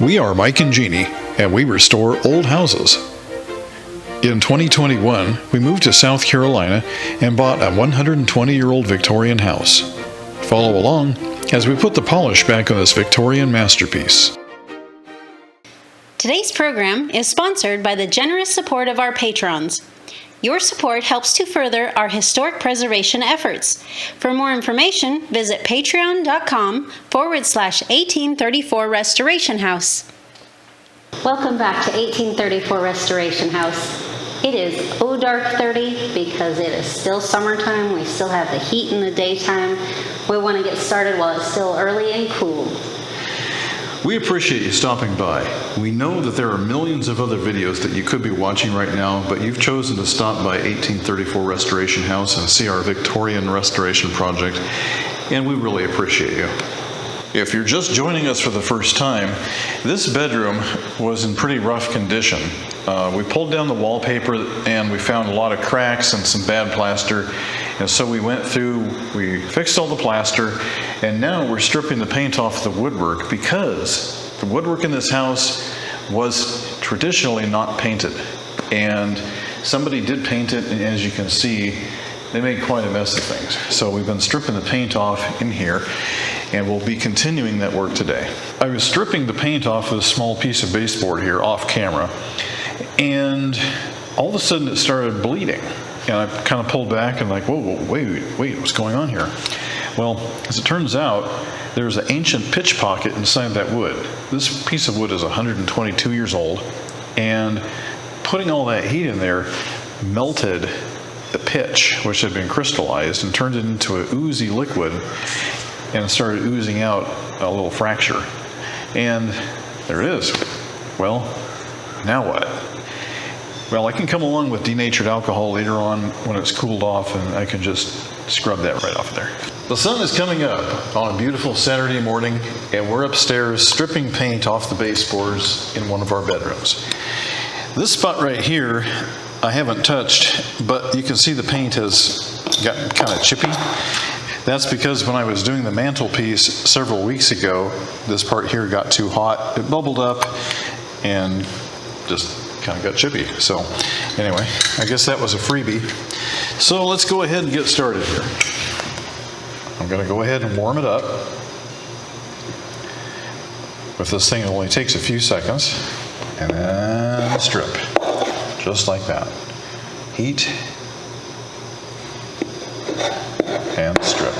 We are Mike and Jeannie, and we restore old houses. In 2021, we moved to South Carolina and bought a 120-year-old Victorian house. Follow along as we put the polish back on this Victorian masterpiece. Today's program is sponsored by the generous support of our patrons. Your support helps to further our historic preservation efforts. For more information, visit patreon.com/1834 Restoration House. Welcome back to 1834 Restoration House. It is dark 30 because it is still summertime. We still have the heat in the daytime. We want to get started while it's still early and cool. We appreciate you stopping by. We know that there are millions of other videos that you could be watching right now, but you've chosen to stop by 1834 Restoration House and see our Victorian restoration project, and we really appreciate you. If you're just joining us for the first time, this bedroom was in pretty rough condition. We pulled down the wallpaper and we found a lot of cracks and some bad plaster. And so we went through, we fixed all the plaster, and now we're stripping the paint off the woodwork because the woodwork in this house was traditionally not painted. And somebody did paint it, and as you can see, they made quite a mess of things. So we've been stripping the paint off in here, and we'll be continuing that work today. I was stripping the paint off of this small piece of baseboard here off camera, and all of a sudden it started bleeding. And I kind of pulled back and like, whoa, wait, what's going on here? Well, as it turns out, there's an ancient pitch pocket inside that wood. This piece of wood is 122 years old, and putting all that heat in there melted the pitch, which had been crystallized, and turned it into an oozy liquid, and started oozing out a little fracture. And there it is. Well, now what? Well, I can come along with denatured alcohol later on when it's cooled off, and I can just scrub that right off there. The sun is coming up on a beautiful Saturday morning, and we're upstairs stripping paint off the baseboards in one of our bedrooms. This spot right here, I haven't touched, but you can see the paint has gotten kind of chippy. That's because when I was doing the mantelpiece several weeks ago, this part here got too hot. It bubbled up and just kind of got chippy. So anyway, I guess that was a freebie. So let's go ahead and get started here. I'm going to go ahead and warm it up. With this thing, it only takes a few seconds. And then strip. Just like that. Heat. And strip.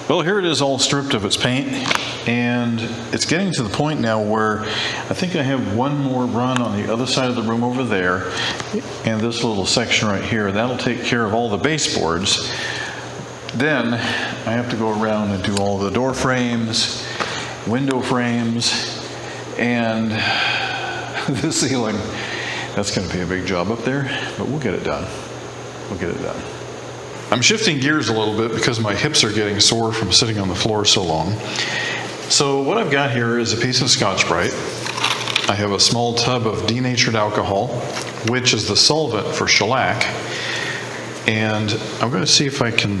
Well, here it is all stripped of its paint, and it's getting to the point now where I think I have one more run on the other side of the room over there, and this little section right here. That'll take care of all the baseboards. Then I have to go around and do all the door frames, window frames, and the ceiling. That's going to be a big job up there, but we'll get it done. We'll get it done. I'm shifting gears a little bit because my hips are getting sore from sitting on the floor so long. So what I've got here is a piece of Scotch-Brite. I have a small tub of denatured alcohol, which is the solvent for shellac. And I'm going to see if I can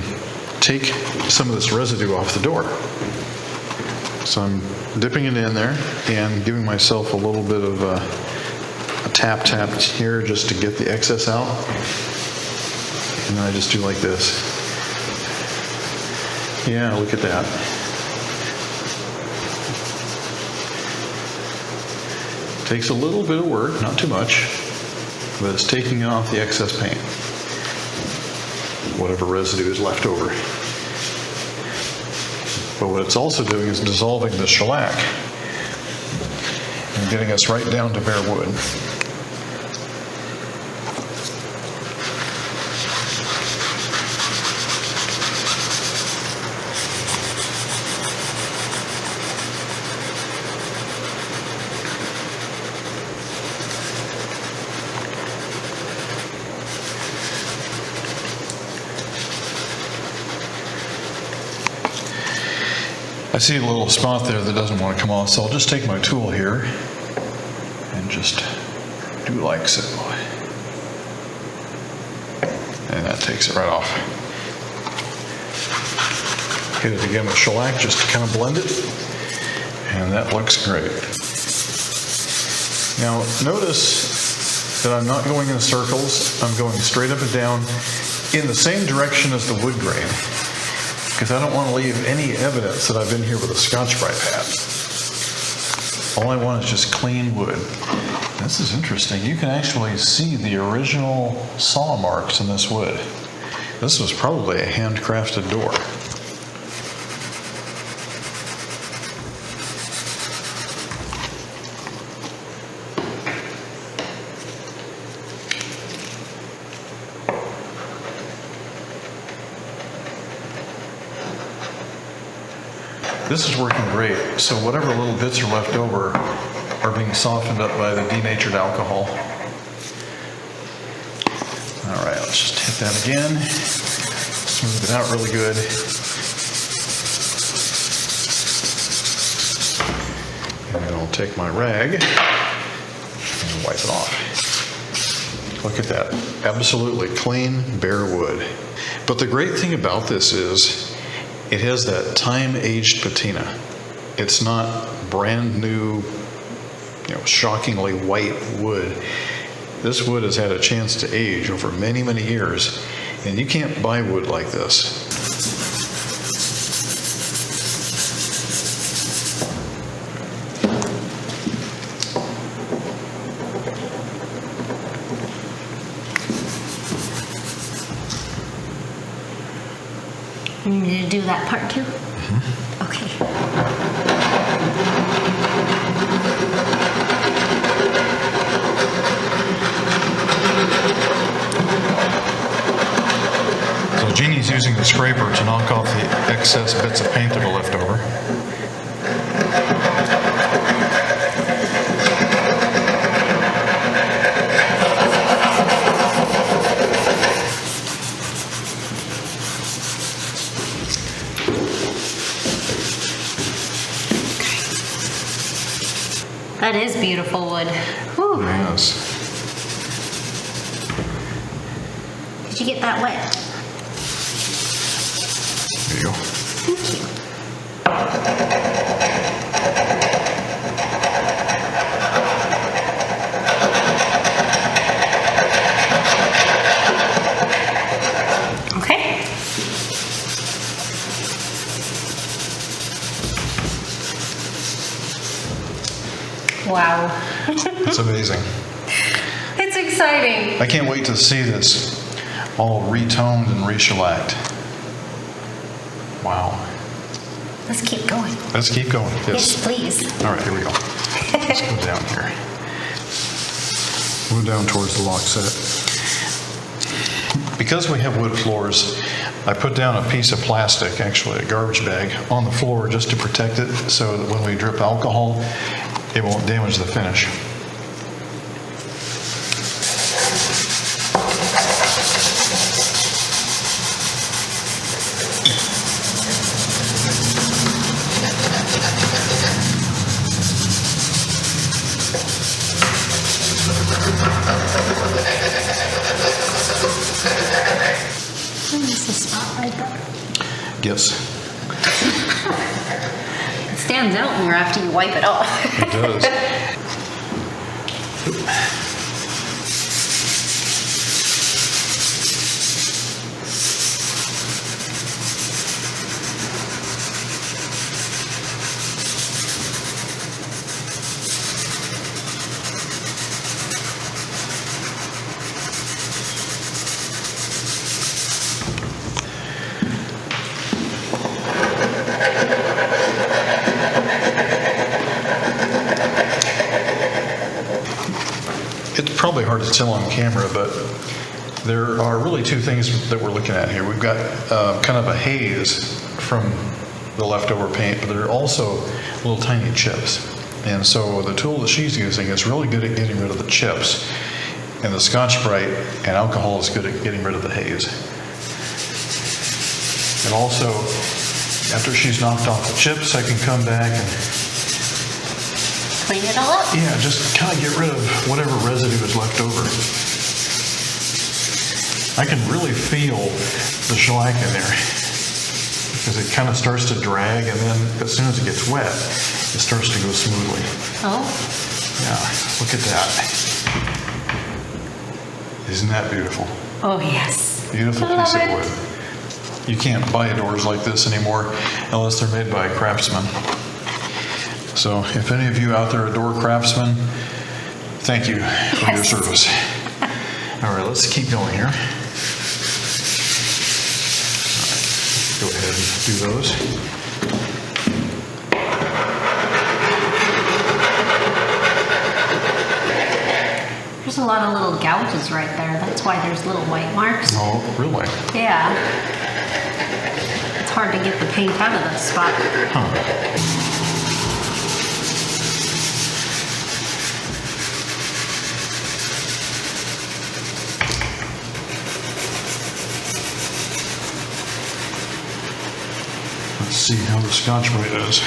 take some of this residue off the door. So I'm dipping it in there and giving myself a little bit of a tap here just to get the excess out. And then I just do like this. Yeah, look at that. Takes a little bit of work, not too much, but it's taking off the excess paint, whatever residue is left over. But what it's also doing is dissolving the shellac and getting us right down to bare wood. I see a little spot there that doesn't want to come off, so I'll just take my tool here and just do like so. And that takes it right off. Hit it again with shellac just to kind of blend it, and that looks great. Now notice that I'm not going in circles, I'm going straight up and down in the same direction as the wood grain, because I don't want to leave any evidence that I've been here with a Scotch-Brite pad. All I want is just clean wood. This is interesting. You can actually see the original saw marks in this wood. This was probably a handcrafted door. This is working great, so whatever little bits are left over are being softened up by the denatured alcohol. All right, let's just hit that again. Smooth it out really good. And then I'll take my rag and wipe it off. Look at that, absolutely clean, bare wood. But the great thing about this is it has that time-aged patina. It's not brand new, shockingly white wood. This wood has had a chance to age over many, many years, and you can't buy wood like this. You need me to do that part too? Mm-hmm. Okay. So Jeannie's using the scraper to knock off the excess bits of paint that are left over. That is beautiful wood. Whew. Yes. Did you get that wet? There you go. Thank you. Okay. Wow. It's amazing. It's exciting. I can't wait to see this all retoned and re-shellacked. Wow. Let's keep going. Let's keep going. Yes, please. All right, here we go. Let's go down here. Move down towards the lock set. Because we have wood floors, I put down a piece of plastic, actually a garbage bag, on the floor just to protect it so that when we drip alcohol, it won't damage the finish. There's a spot right there. Yes. It's stands out more after you wipe it off. It does. It's probably hard to tell on camera, but there are really two things that we're looking at here. We've got kind of a haze from the leftover paint, but there are also little tiny chips. And so the tool that she's using is really good at getting rid of the chips, and the Scotch-Brite and alcohol is good at getting rid of the haze. And also, after she's knocked off the chips, I can come back and Clean it all up. yeah, just kind of get rid of whatever residue is left over. I can really feel the shellac in there because it kind of starts to drag, and then as soon as it gets wet, it starts to go smoothly. Oh, Yeah, look at that. Isn't that beautiful? oh yes. Beautiful I piece love of it. wood. You can't buy doors like this anymore unless they're made by a craftsman. So if any of you out there are door craftsmen, thank you for your Yes. service. All right, let's keep going here. All right, go ahead and do those. There's a lot of little gouges right there. That's why there's little white marks. Oh, really? Yeah. It's hard to get the paint out of this spot. Huh. Let's see how the Scotch-Brite is.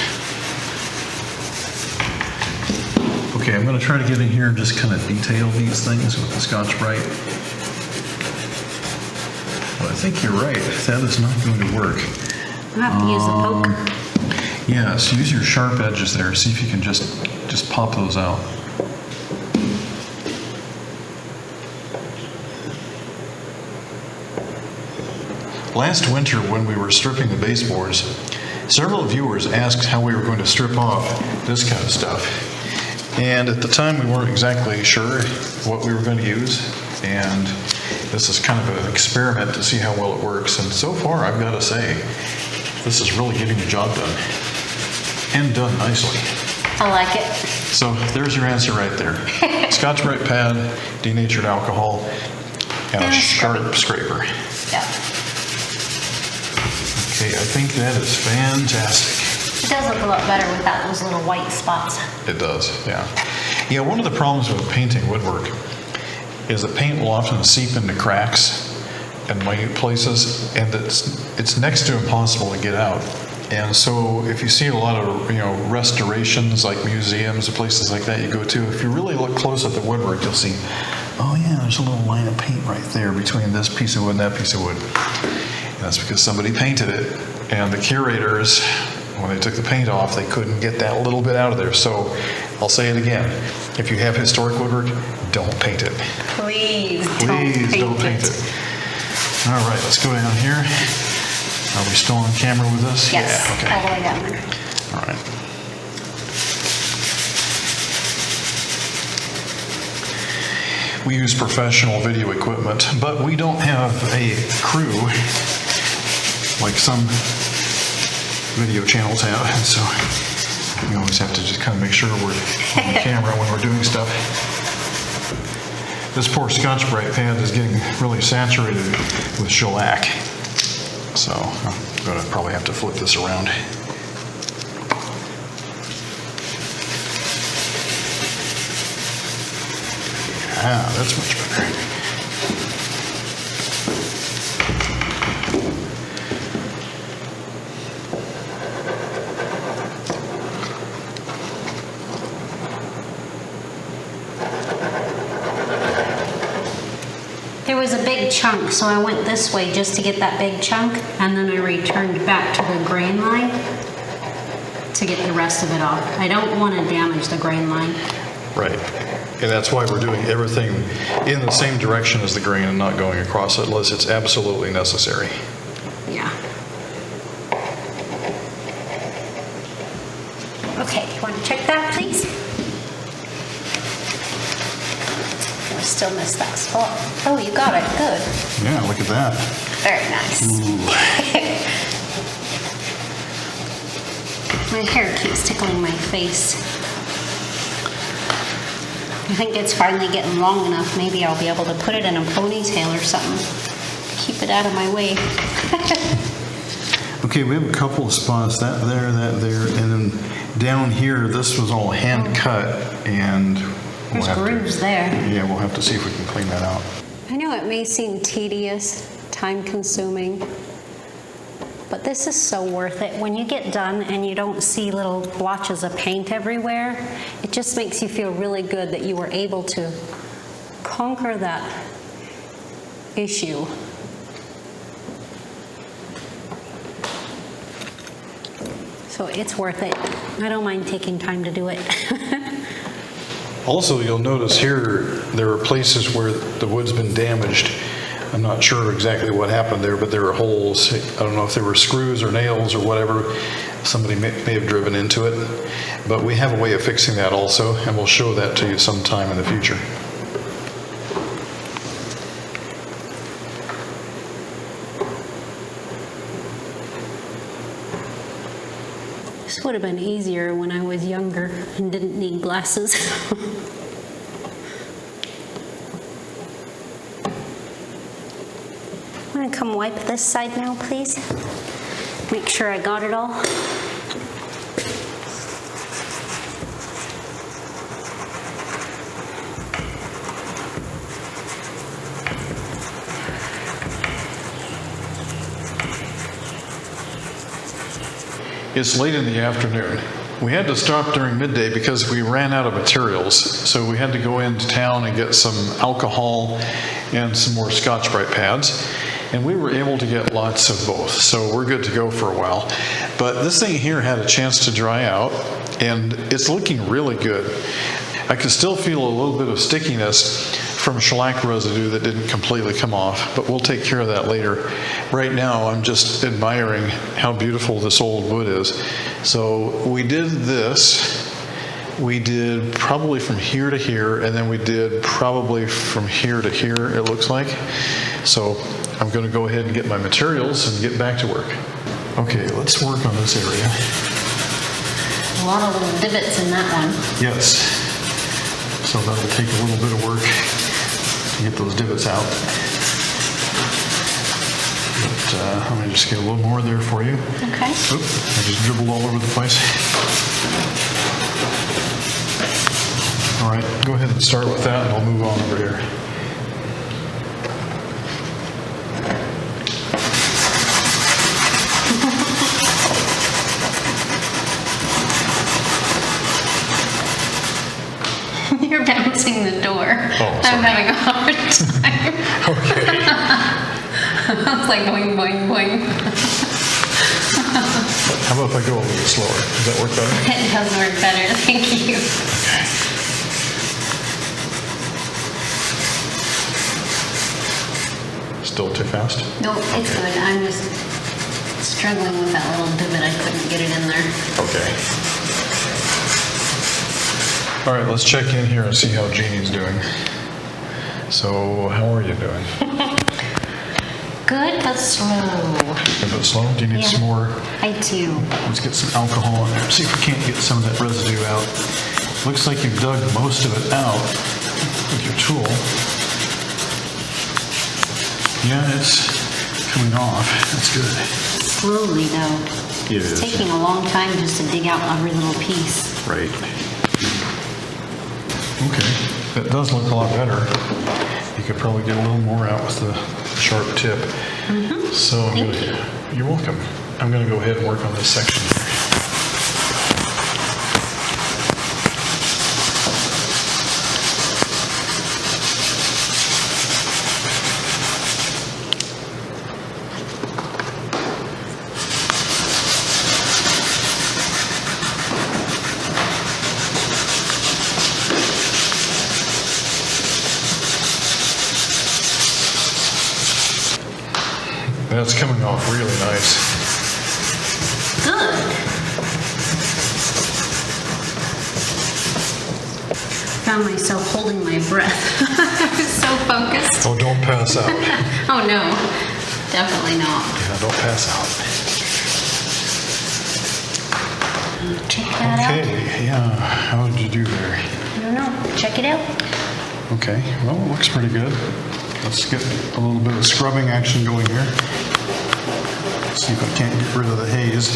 Okay, I'm going to try to get in here and just kind of detail these things with the Scotch-Brite. But I think you're right. That is not going to work. I have to use the poker. Yeah, so use your sharp edges there. See if you can just pop those out. Last winter when we were stripping the baseboards, several viewers asked how we were going to strip off this kind of stuff. And at the time we weren't exactly sure what we were going to use. And this is kind of an experiment to see how well it works. And so far, I've got to say, this is really getting the job done. And done nicely. I like it. So there's your answer right there. Scotch-Brite pad, denatured alcohol, and a sharp scraper. Yeah. Okay, I think that is fantastic. It does look a lot better without those little white spots. It does, yeah. Yeah, one of the problems with painting woodwork is that paint will often seep into cracks and minute places, and it's next to impossible to get out. And so if you see a lot of, restorations like museums and places like that you go to, if you really look close at the woodwork, you'll see, oh yeah, there's a little line of paint right there between this piece of wood and that piece of wood. And that's because somebody painted it, and the curators, when they took the paint off, they couldn't get that little bit out of there. So I'll say it again. If you have historic woodwork, don't paint it. Please Don't paint it. All right, let's go down here. Are we still on camera with this? Yes, Yeah, okay. all the way down there. All right. We use professional video equipment, but we don't have a crew like some video channels have, and so we always have to just kind of make sure we're on camera when we're doing stuff. This poor Scotch-Brite pad is getting really saturated with shellac, so I'm going to probably have to flip this around. Ah, that's much better. There was a big chunk, so I went this way just to get that big chunk, and then I returned back to the grain line to get the rest of it off. I don't want to damage the grain line. Right. And that's why we're doing everything in the same direction as the grain and not going across it unless it's absolutely necessary. Yeah. Okay, you want to check that, please? I still missed that spot. Oh, you got it. Good. Yeah, look at that. Very nice. My hair keeps tickling my face. I think it's finally getting long enough. Maybe I'll be able to put it in a ponytail or something. Keep it out of my way. Okay, we have a couple of spots, that there, and then down here, this was all hand cut, and There's grooves there. Yeah, we'll have to see if we can clean that out. I know it may seem tedious, time-consuming, but this is so worth it. When you get done and you don't see little blotches of paint everywhere, it just makes you feel really good that you were able to conquer that issue. So it's worth it. I don't mind taking time to do it. Also, you'll notice here, there are places where the wood's been damaged. I'm not sure exactly what happened there, but there are holes. I don't know if they were screws or nails or whatever. Somebody may have driven into it. But we have a way of fixing that also, and we'll show that to you sometime in the future. This would have been easier when I was younger and didn't need glasses. I'm gonna come wipe this side now, please. Make sure I got it all. It's late in the afternoon. We had to stop during midday because we ran out of materials. So we had to go into town and get some alcohol and some more Scotch-Brite pads. And we were able to get lots of both. So we're good to go for a while. But this thing here had a chance to dry out, and it's looking really good. I can still feel a little bit of stickiness from shellac residue that didn't completely come off, but we'll take care of that later. Right now, I'm just admiring how beautiful this old wood is. So we did this. We did probably from here to here, and then we did probably from here to here, it looks like. So I'm going to go ahead and get my materials and get back to work. Okay, let's work on this area. A lot of little divots in that one. Yes. So that'll take a little bit of work to get those divots out. But let me just get a little more there for you. Okay. Oop, I just dribbled all over the place. All right, go ahead and start with that, and I'll move on over here. You're bouncing the door. Oh, I'm sorry. having a hard time. Okay. I was like boing, boing, boing. How about if I go a little slower? Does that work better? It does work better, thank you. Okay. Still too fast? No, it's good. I'm just struggling with that little divot. I couldn't get it in there. Okay. All right, let's check in here and see how Jeannie's doing. So, how are you doing? Good, but slow. A bit slow? Do you need Yeah. some more? I do. Let's get some alcohol in there. See if we can't get some of that residue out. Looks like you've dug most of it out with your tool. Yeah, it's coming off. That's good. Slowly, though. It It's is. taking a long time just to dig out every little piece. Right. Okay, that does look a lot better. You could probably get a little more out with the sharp tip. So you're welcome. I'm going to go ahead and work on this section here. That's coming off really nice. Good. Found myself holding my breath. I was so focused. Oh, don't pass out. Oh no, definitely not. Yeah, don't pass out. Check that out. Okay, yeah. How did you do there? I don't know. Check it out. Okay, well, it looks pretty good. Let's get a little bit of scrubbing action going here. See if I can't get rid of the haze.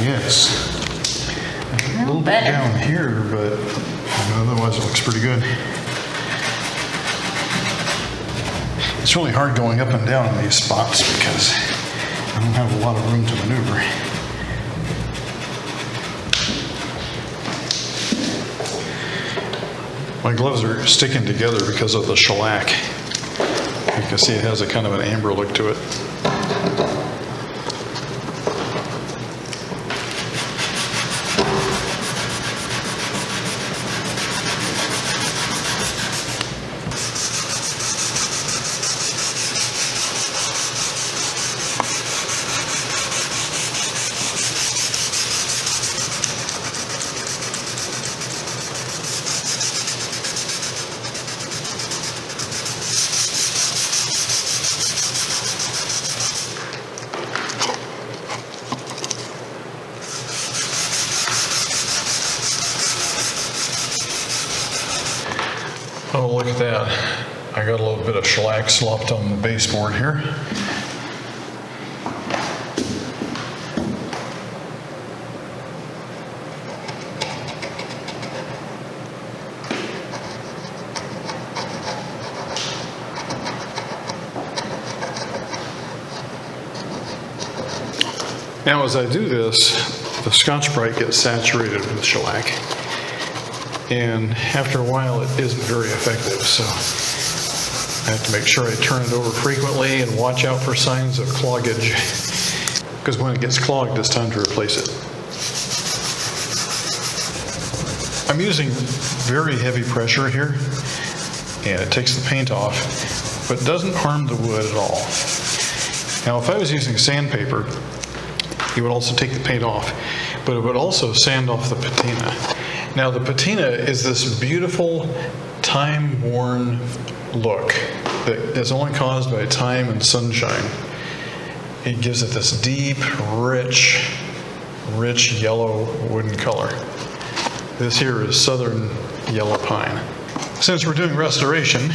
Yes. A little bit better. down here, but otherwise it looks pretty good. It's really hard going up and down in these spots because I don't have a lot of room to maneuver. My gloves are sticking together because of the shellac. You can see it has a kind of an amber look to it. Oh, look at that. I got a little bit of shellac slopped on the baseboard here. Now, as I do this, the Scotch-Brite gets saturated with shellac. And after a while, it isn't very effective, so I have to make sure I turn it over frequently and watch out for signs of cloggage, because when it gets clogged, it's time to replace it. I'm using very heavy pressure here, and it takes the paint off, but doesn't harm the wood at all. Now, if I was using sandpaper, it would also take the paint off, but it would also sand off the patina. Now, the patina is this beautiful, time-worn look that is only caused by time and sunshine. It gives it this deep, rich yellow wooden color. This here is southern yellow pine. Since we're doing restoration,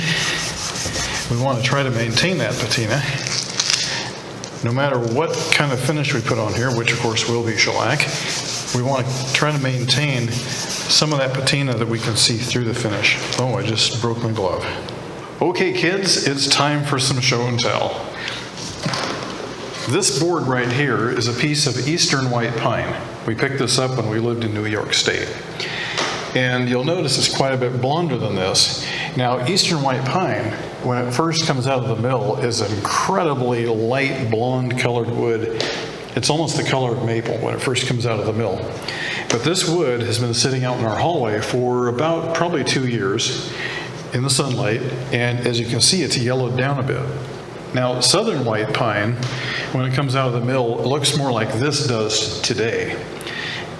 we want to try to maintain that patina. No matter what kind of finish we put on here, which of course will be shellac, we want to try to maintain some of that patina that we can see through the finish. Oh, I just broke my glove. Okay, kids, it's time for some show and tell. This board right here is a piece of eastern white pine. We picked this up when we lived in New York State. And you'll notice it's quite a bit blonder than this. Now, eastern white pine, when it first comes out of the mill, is an incredibly light blonde colored wood. It's almost the color of maple when it first comes out of the mill. But this wood has been sitting out in our hallway for about probably 2 years in the sunlight, and as you can see, it's yellowed down a bit. Now, southern white pine, when it comes out of the mill, it looks more like this does today.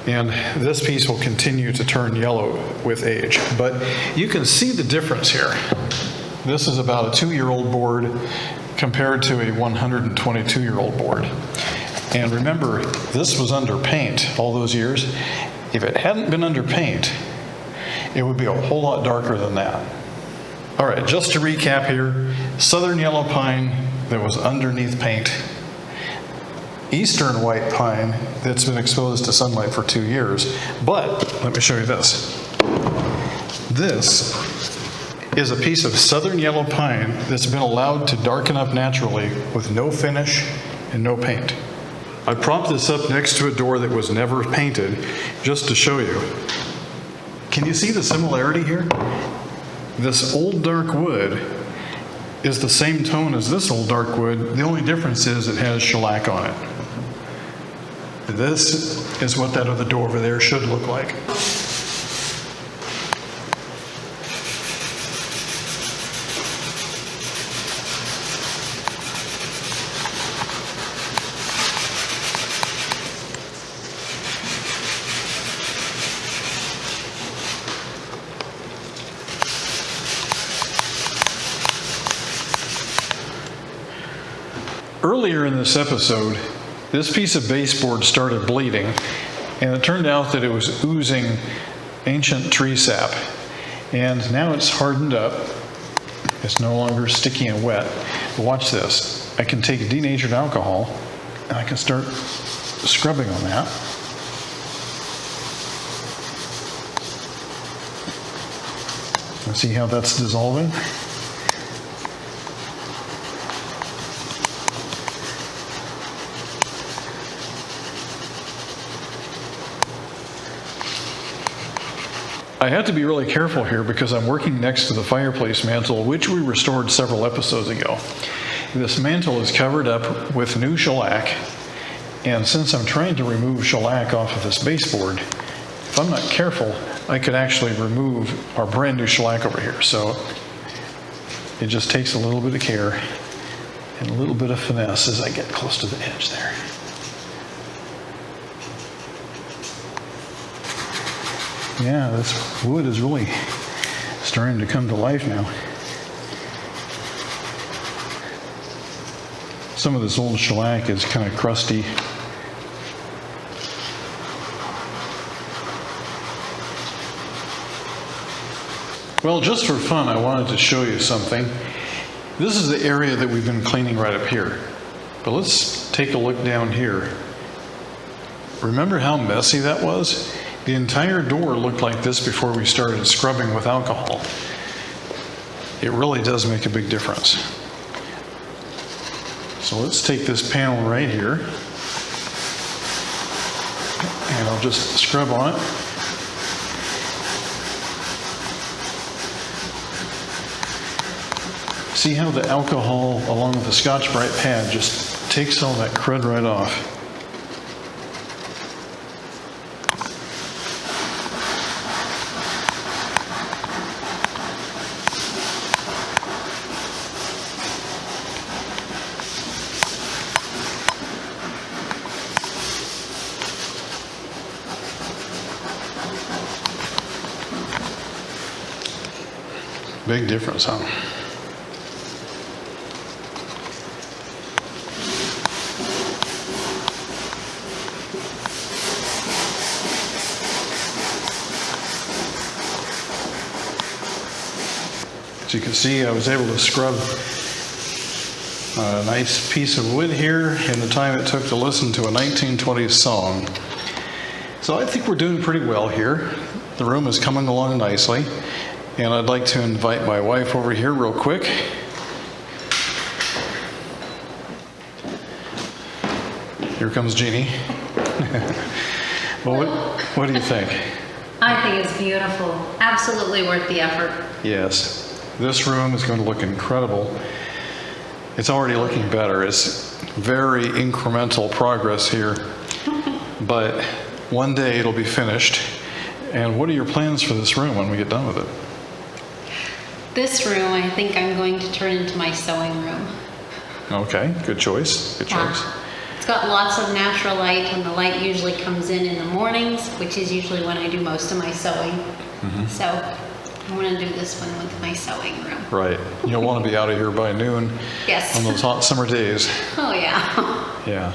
And this piece will continue to turn yellow with age. But you can see the difference here. This is about a 2-year-old board compared to a 122-year-old board. And remember, this was under paint all those years. If it hadn't been under paint, it would be a whole lot darker than that. All right, just to recap here, southern yellow pine that was underneath paint, eastern white pine that's been exposed to sunlight for 2 years. But let me show you this. This is a piece of southern yellow pine that's been allowed to darken up naturally with no finish and no paint. I propped this up next to a door that was never painted just to show you. Can you see the similarity here? This old dark wood is the same tone as this old dark wood. The only difference is it has shellac on it. This is what that other door over there should look like. Earlier in this episode, this piece of baseboard started bleeding, and it turned out that it was oozing ancient tree sap. And now it's hardened up. It's no longer sticky and wet. But watch this. I can take denatured alcohol, and I can start scrubbing on that. And see how that's dissolving? I have to be really careful here because I'm working next to the fireplace mantle, which we restored several episodes ago. This mantle is covered up with new shellac, and since I'm trying to remove shellac off of this baseboard, if I'm not careful, I could actually remove our brand new shellac over here. So it just takes a little bit of care and a little bit of finesse as I get close to the edge there. Yeah, this wood is really starting to come to life now. Some of this old shellac is kind of crusty. Well, just for fun, I wanted to show you something. This is the area that we've been cleaning right up here. But let's take a look down here. Remember how messy that was? The entire door looked like this before we started scrubbing with alcohol. It really does make a big difference. So let's take this panel right here, and I'll just scrub on it. See how the alcohol along with the Scotch-Brite pad just takes all that crud right off. Big difference, huh? As you can see, I was able to scrub a nice piece of wood here in the time it took to listen to a 1920s song. So I think we're doing pretty well here. The room is coming along nicely. And I'd like to invite my wife over here real quick. Here comes Jeannie. Well, what do you think? I think it's beautiful. Absolutely worth the effort. Yes. This room is going to look incredible. It's already looking better. It's very incremental progress here. But one day it'll be finished. And what are your plans for this room when we get done with it? This room, I think I'm going to turn into my sewing room. Okay, good choice. Good choice. It's got lots of natural light, and the light usually comes in the mornings, which is usually when I do most of my sewing. Mm-hmm. So I want to do this one with my sewing room. Right. You don't want to be out of here by noon. Yes. On those hot summer days. Oh, yeah. Yeah.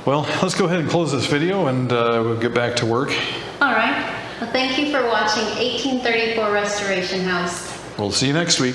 Well, let's go ahead and close this video, and we'll get back to work. All right. Well, thank you for watching 1834 Restoration House. We'll see you next week.